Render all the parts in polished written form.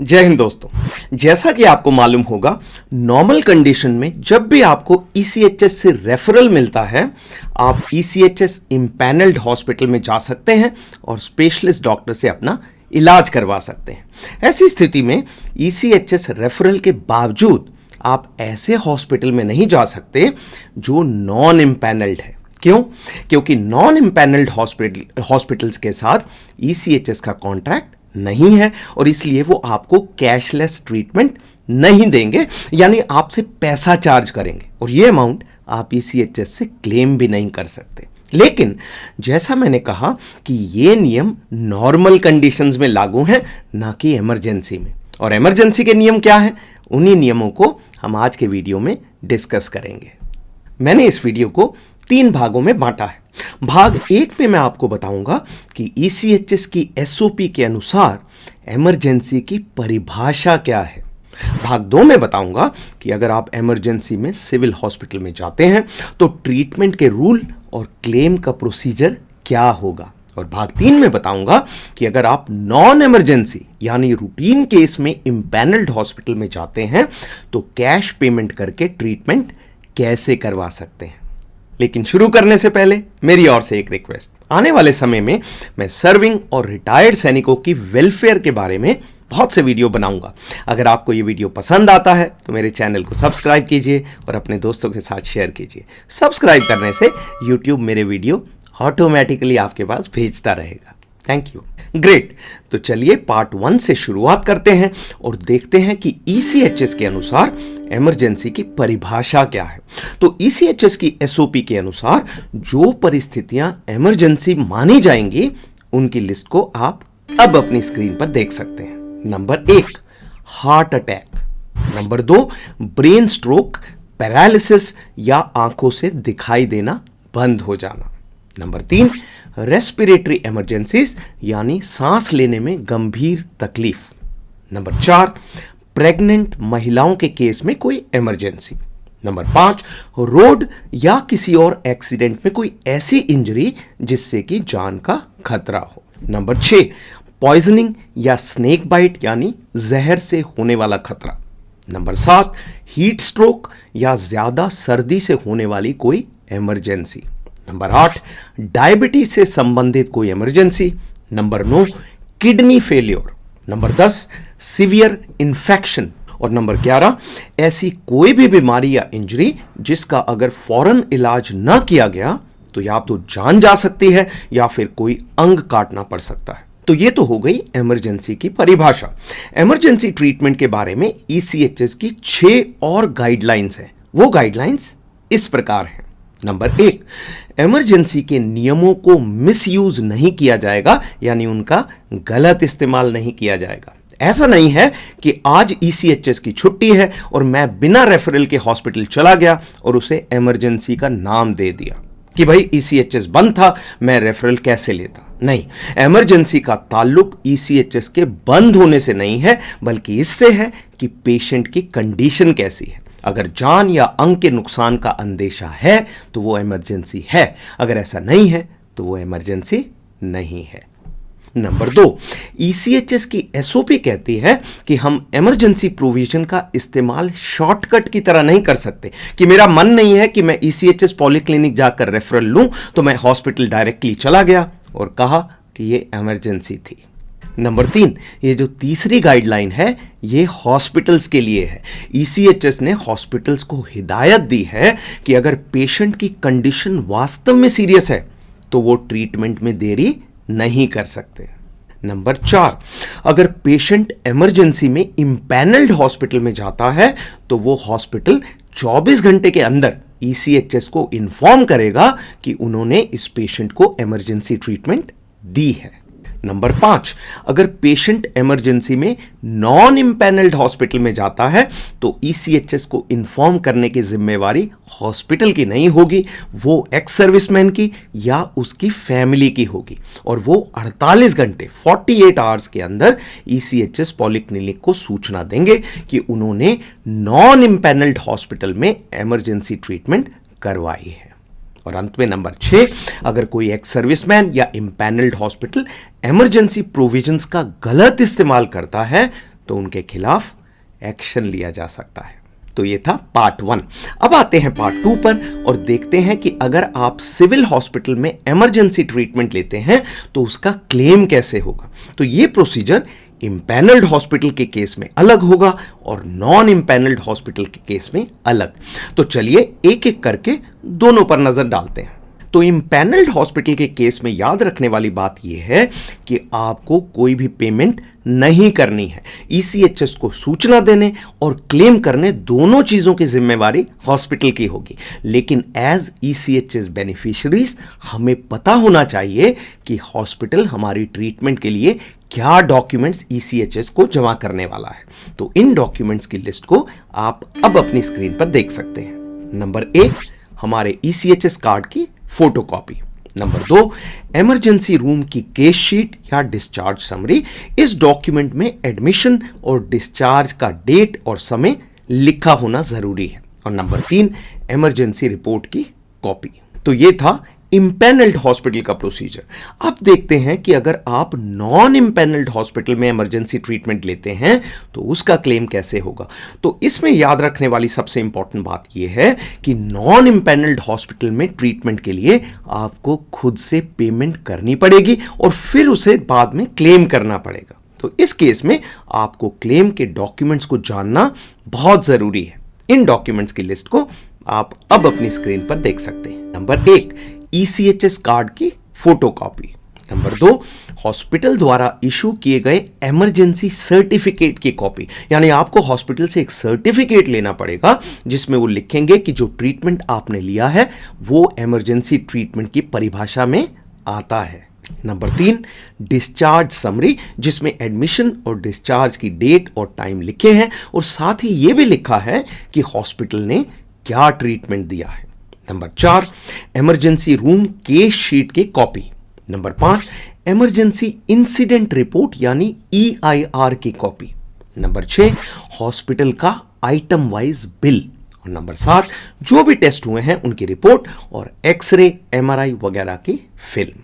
जय हिंद दोस्तों। जैसा कि आपको मालूम होगा, नॉर्मल कंडीशन में जब भी आपको ईसीएचएस से रेफरल मिलता है, आप ईसीएचएस इम्पैनल्ड हॉस्पिटल में जा सकते हैं और स्पेशलिस्ट डॉक्टर से अपना इलाज करवा सकते हैं। ऐसी स्थिति में ईसीएचएस रेफरल के बावजूद आप ऐसे हॉस्पिटल में नहीं जा सकते जो नॉन इम्पैनल्ड है। क्यों? क्योंकि नॉन इम्पैनल्ड हॉस्पिटल्स के साथ ईसीएचएस का कॉन्ट्रैक्ट नहीं है और इसलिए वो आपको कैशलेस ट्रीटमेंट नहीं देंगे, यानी आपसे पैसा चार्ज करेंगे और ये अमाउंट आप ईसीएचएस से क्लेम भी नहीं कर सकते। लेकिन जैसा मैंने कहा कि ये नियम नॉर्मल कंडीशंस में लागू हैं, ना कि इमरजेंसी में। और इमरजेंसी के नियम क्या हैं, उन्हीं नियमों को हम आज के वीडियो में डिस्कस करेंगे। मैंने इस वीडियो को 3 भागों में बांटा है। भाग 1 में मैं आपको बताऊंगा कि ईसीएचएस की एसओपी के अनुसार इमरजेंसी की परिभाषा क्या है। भाग 2 में बताऊंगा कि अगर आप इमरजेंसी में सिविल हॉस्पिटल में जाते हैं तो ट्रीटमेंट के रूल और क्लेम का प्रोसीजर क्या होगा। और भाग 3 में बताऊंगा कि अगर आप नॉन इमरजेंसी यानी रूटीन केस में इम्पैनल्ड हॉस्पिटल में जाते हैं तो कैश पेमेंट करके ट्रीटमेंट कैसे करवा सकते हैं। लेकिन शुरू करने से पहले मेरी ओर से एक रिक्वेस्ट। आने वाले समय में मैं सर्विंग और रिटायर्ड सैनिकों की वेलफेयर के बारे में बहुत से वीडियो बनाऊंगा। अगर आपको ये वीडियो पसंद आता है तो मेरे चैनल को सब्सक्राइब कीजिए और अपने दोस्तों के साथ शेयर कीजिए। सब्सक्राइब करने से यूट्यूब मेरे वीडियो ऑटोमेटिकली आपके पास भेजता रहेगा। Thank you. ग्रेट। तो चलिए पार्ट 1 से शुरुआत करते हैं और देखते हैं कि ईसीएचएस के अनुसार इमरजेंसी की परिभाषा क्या है। तो ईसीएचएस की एसओपी के अनुसार जो परिस्थितियां इमरजेंसी मानी जाएंगी उनकी लिस्ट को आप अब अपनी स्क्रीन पर देख सकते हैं। Number 1, heart attack. Number 2, brain stroke, paralysis या आंखों से दिखाई देना बंद हो जाना। नंबर 3, रेस्पिरेटरी इमरजेंसीज यानी सांस लेने में गंभीर तकलीफ। नंबर 4, प्रेग्नेंट महिलाओं के केस में कोई इमरजेंसी। नंबर 5, रोड या किसी और एक्सीडेंट में कोई ऐसी इंजरी जिससे कि जान का खतरा हो। नंबर 6, पॉइजनिंग या स्नेक बाइट यानी जहर से होने वाला खतरा। नंबर 7, हीट स्ट्रोक या ज्यादा सर्दी से होने वाली कोई इमरजेंसी। नंबर 8, डायबिटीज से संबंधित कोई emergency. Number 9, kidney failure. Number 10, severe infection. और नंबर 11, ऐसी कोई भी बीमारी या इंजरी जिसका अगर फौरन इलाज न किया गया तो या तो जान जा सकती है या फिर कोई अंग काटना पड़ सकता है। तो ये तो हो गई इमरजेंसी की परिभाषा। इमरजेंसी ट्रीटमेंट के बारे में ईसीएचएस की 6 और गाइडलाइंस हैं। वो गाइडलाइंस इस प्रकार हैं। नंबर 1, इमरजेंसी के नियमों को मिसयूज नहीं किया जाएगा, यानी उनका गलत इस्तेमाल नहीं किया जाएगा। ऐसा नहीं है कि आज ईसीएचएस की छुट्टी है और मैं बिना रेफरल के हॉस्पिटल चला गया और उसे इमरजेंसी का नाम दे दिया कि भाई ईसीएचएस बंद था, मैं रेफरल कैसे लेता। नहीं, इमरजेंसी का ताल्लुक ईसीएचएस के बंद होने से नहीं है, बल्कि इससे है कि पेशेंट की कंडीशन कैसी है। अगर जान या अंग के नुकसान का अंदेशा है तो वो इमरजेंसी है, अगर ऐसा नहीं है तो वो इमरजेंसी नहीं है। नंबर 2, ईसीएचएस की एसओपी कहती है कि हम इमरजेंसी प्रोविजन का इस्तेमाल शॉर्टकट की तरह नहीं कर सकते कि मेरा मन नहीं है कि मैं ईसीएचएस पॉलीक्लिनिक जाकर रेफरल लूं तो मैं हॉस्पिटल डायरेक्टली चला गया और कहा कि ये इमरजेंसी थी। नंबर 3, ये जो तीसरी गाइडलाइन है ये हॉस्पिटल्स के लिए है। ईसीएचएस ने हॉस्पिटल्स को हिदायत दी है कि अगर पेशेंट की कंडीशन वास्तव में सीरियस है तो वो ट्रीटमेंट में देरी नहीं कर सकते। नंबर 4, अगर पेशेंट इमरजेंसी में इम्पैनल्ड हॉस्पिटल में जाता है तो वो हॉस्पिटल 24 घंटे के अंदर ईसीएचएस को इन्फॉर्म करेगा कि उन्होंने इस पेशेंट को इमरजेंसी ट्रीटमेंट दी है। नंबर 5, अगर पेशेंट इमरजेंसी में नॉन इम्पैनल्ड हॉस्पिटल में जाता है तो ईसीएचएस को इन्फॉर्म करने की जिम्मेवारी हॉस्पिटल की नहीं होगी, वो एक्स सर्विसमैन की या उसकी फैमिली की होगी और वो 48 घंटे 48 आवर्स के अंदर ईसीएचएस पॉलीक्लिनिक को सूचना देंगे कि उन्होंने नॉन इम्पैनल्ड हॉस्पिटल में इमरजेंसी ट्रीटमेंट करवाई है। और अंत में नंबर 6, अगर कोई एक्स सर्विसमैन या इम्पैनल्ड हॉस्पिटल इमरजेंसी प्रोविजंस का गलत इस्तेमाल करता है तो उनके खिलाफ एक्शन लिया जा सकता है। तो ये था पार्ट 1। अब आते हैं पार्ट 2 पर और देखते हैं कि अगर आप सिविल हॉस्पिटल में इमरजेंसी ट्रीटमेंट लेते हैं तो उसका क्लेम कैसे होगा। तो ये प्रोसीजर इम्पैनल्ड हॉस्पिटल के केस में अलग होगा और नॉन इम्पैनल्ड हॉस्पिटल के केस में अलग। तो चलिए एक एक करके दोनों पर नजर डालते हैं। तो इम्पैनल्ड हॉस्पिटल के केस में याद रखने वाली बात यह है कि आपको कोई भी पेमेंट नहीं करनी है। ईसीएचएस को सूचना देने और क्लेम करने दोनों चीजों की जिम्मेवारी हॉस्पिटल की होगी, लेकिन एज ईसीएचएस बेनिफिशियरीज हमें पता होना चाहिए कि हॉस्पिटल हमारी ट्रीटमेंट के लिए क्या डॉक्यूमेंट्स ईसीएचएस को जमा करने वाला है। तो इन डॉक्यूमेंट्स की लिस्ट को आप अब अपनी स्क्रीन पर देख सकते हैं। नंबर 1, हमारे ईसीएचएस कार्ड की फोटोकॉपी। नंबर 2, इमरजेंसी रूम की केस शीट या डिस्चार्ज समरी। इस डॉक्यूमेंट में एडमिशन और डिस्चार्ज का डेट और समय लिखा होना जरूरी है। और नंबर 3, इमरजेंसी रिपोर्ट की कॉपी। तो ये था इम्पैनल्ड हॉस्पिटल का प्रोसीजर। अब देखते हैं कि अगर आप नॉन इम्पैनल्ड हॉस्पिटल में इमरजेंसी ट्रीटमेंट लेते हैं तो उसका क्लेम कैसे होगा। तो इसमें याद रखने वाली सबसे इंपॉर्टेंट बात यह है कि नॉन इम्पैनल्ड हॉस्पिटल में ट्रीटमेंट के लिए आपको खुद से पेमेंट करनी पड़ेगी और फिर उसे बाद में क्लेम करना पड़ेगा। तो इस केस में आपको क्लेम के डॉक्यूमेंट्स को जानना बहुत जरूरी है। इन डॉक्यूमेंट्स की लिस्ट को आप अब अपनी स्क्रीन पर देख सकते हैं। नंबर 1, ईसीएचएस कार्ड की फोटोकॉपी। नंबर 2, हॉस्पिटल द्वारा इशू किए गए इमरजेंसी सर्टिफिकेट की कॉपी। यानी आपको हॉस्पिटल से एक सर्टिफिकेट लेना पड़ेगा जिसमें वो लिखेंगे कि जो ट्रीटमेंट आपने लिया है वो इमरजेंसी ट्रीटमेंट की परिभाषा में आता है। नंबर 3, डिस्चार्ज समरी, जिसमें एडमिशन और डिस्चार्ज की डेट और टाइम लिखे हैं और साथ ही यह भी लिखा है कि हॉस्पिटल ने क्या ट्रीटमेंट दिया है। Number 4, emergency room case sheet की copy. Number 5, emergency incident report यानी EIR की कॉपी। नंबर 6, हॉस्पिटल का आइटम वाइज बिल। और नंबर 7, जो भी टेस्ट हुए हैं उनकी रिपोर्ट और एक्सरे, MRI वगैरह की फिल्म।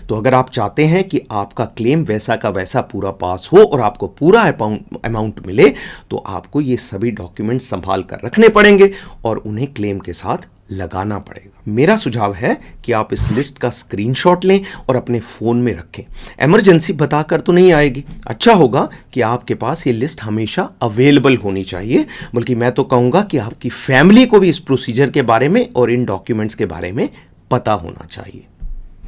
तो अगर आप चाहते हैं कि आपका क्लेम वैसा का वैसा पूरा पास हो और आपको पूरा अमाउंट मिले तो आपको ये सभी डॉक्यूमेंट संभाल कर रखने पड़ेंगे और उन्हें क्लेम के साथ लगाना पड़ेगा। मेरा सुझाव है कि आप इस लिस्ट का स्क्रीनशॉट लें और अपने फोन में रखें। इमरजेंसी बताकर तो नहीं आएगी। अच्छा होगा कि आपके पास ये लिस्ट हमेशा अवेलेबल होनी चाहिए, बल्कि मैं तो कहूंगा कि आपकी फैमिली को भी इस प्रोसीजर के बारे में और इन डॉक्यूमेंट्स के बारे में पता होना चाहिए।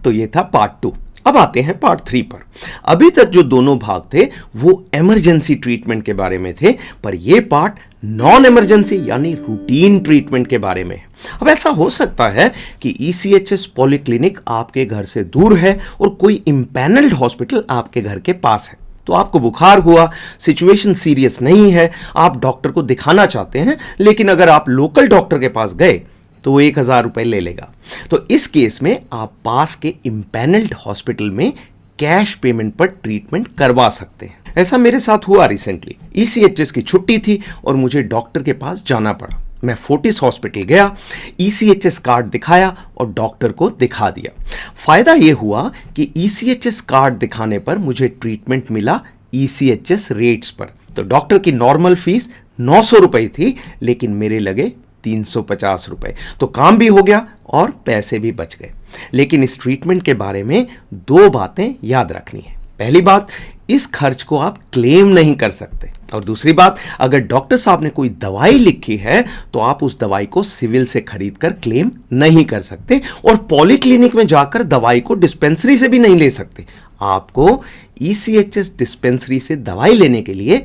तो ये था पार्ट 2। अब आते हैं पार्ट 3 पर। अभी तक जो दोनों भाग थे वो इमरजेंसी ट्रीटमेंट के बारे में थे, पर यह पार्ट नॉन इमरजेंसी यानी रूटीन ट्रीटमेंट के बारे में है। अब ऐसा हो सकता है कि ईसीएचएस पॉलीक्लिनिक आपके घर से दूर है और कोई इम्पैनल्ड हॉस्पिटल आपके घर के पास है। तो आपको बुखार हुआ, सिचुएशन सीरियस नहीं है, आप डॉक्टर को दिखाना चाहते हैं, लेकिन अगर आप लोकल डॉक्टर के पास गए तो वो 1000 रुपए ले लेगा। तो इस केस में आप पास के इम्पैनल्ड हॉस्पिटल में कैश पेमेंट पर ट्रीटमेंट करवा सकते हैं। ऐसा मेरे साथ हुआ रिसेंटली। ईसीएचएस की छुट्टी थी और मुझे डॉक्टर के पास जाना पड़ा। मैं फोर्टिस हॉस्पिटल गया, ईसीएचएस कार्ड दिखाया और डॉक्टर को दिखा दिया। फायदा यह हुआ कि ईसीएचएस कार्ड दिखाने पर मुझे ट्रीटमेंट मिला ईसीएचएस रेट्स पर। तो डॉक्टर की नॉर्मल फीस 900 रुपए थी, लेकिन मेरे लगे 350 रुपए। तो काम भी हो गया और पैसे भी बच गए। लेकिन इस ट्रीटमेंट के बारे में 2 बातें याद रखनी है। पहली बात, इस खर्च को आप क्लेम नहीं कर सकते। और दूसरी बात, अगर डॉक्टर साहब ने कोई दवाई लिखी है तो आप उस दवाई को सिविल से खरीदकर क्लेम नहीं कर सकते और पॉलीक्लिनिक में जाकर दवाई को डिस्पेंसरी से भी नहीं ले सकते। आपको ईसीएचएस डिस्पेंसरी से दवाई लेने के लिए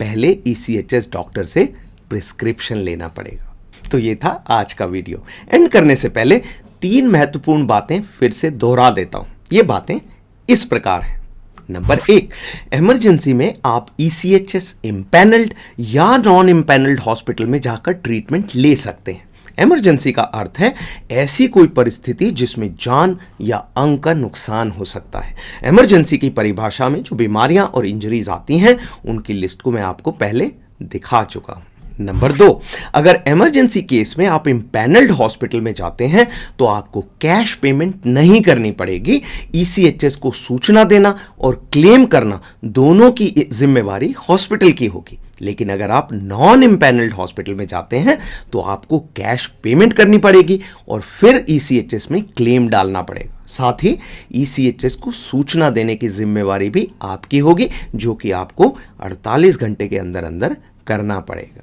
पहले ईसीएचएस डॉक्टर से प्रिस्क्रिप्शन लेना पड़ेगा। तो ये था आज का वीडियो। एंड करने से पहले 3 महत्वपूर्ण बातें फिर से दोहरा देता हूं। ये बातें इस प्रकार हैं। नंबर 1, इमरजेंसी में आप ईसीएचएस इम्पैनल्ड या नॉन इम्पैनल्ड हॉस्पिटल में जाकर ट्रीटमेंट ले सकते हैं। इमरजेंसी का अर्थ है ऐसी कोई परिस्थिति जिसमें जान या अंग का नुकसान हो सकता है। इमरजेंसी की परिभाषा में जो बीमारियां और इंजरीज आती हैं उनकी लिस्ट को मैं आपको पहले दिखा चुका हूं। नंबर 2, अगर इमरजेंसी केस में आप इम्पैनल्ड हॉस्पिटल में जाते हैं तो आपको कैश पेमेंट नहीं करनी पड़ेगी। ईसीएचएस को सूचना देना और क्लेम करना दोनों की जिम्मेवारी हॉस्पिटल की होगी। लेकिन अगर आप नॉन इम्पैनल्ड हॉस्पिटल में जाते हैं तो आपको कैश पेमेंट करनी पड़ेगी और फिर ईसीएचएस में क्लेम डालना पड़ेगा। साथ ही ईसीएचएस को सूचना देने की जिम्मेवारी भी आपकी होगी, जो कि आपको 48 घंटे के अंदर अंदर करना पड़ेगा।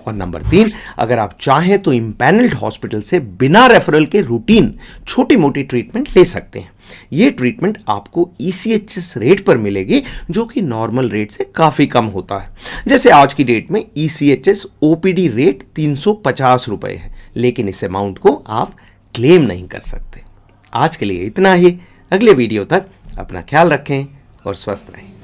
और नंबर 3, अगर आप चाहें तो इम्पैनल्ड हॉस्पिटल से बिना रेफरल के रूटीन छोटी मोटी ट्रीटमेंट ले सकते हैं। ये ट्रीटमेंट आपको ईसीएचएस रेट पर मिलेगी, जो कि नॉर्मल रेट से काफ़ी कम होता है। जैसे आज की डेट में ईसीएचएस ओपीडी रेट 350 रुपये है, लेकिन इस अमाउंट को आप क्लेम नहीं कर सकते। आज के लिए इतना ही। अगले वीडियो तक अपना ख्याल रखें और स्वस्थ रहें।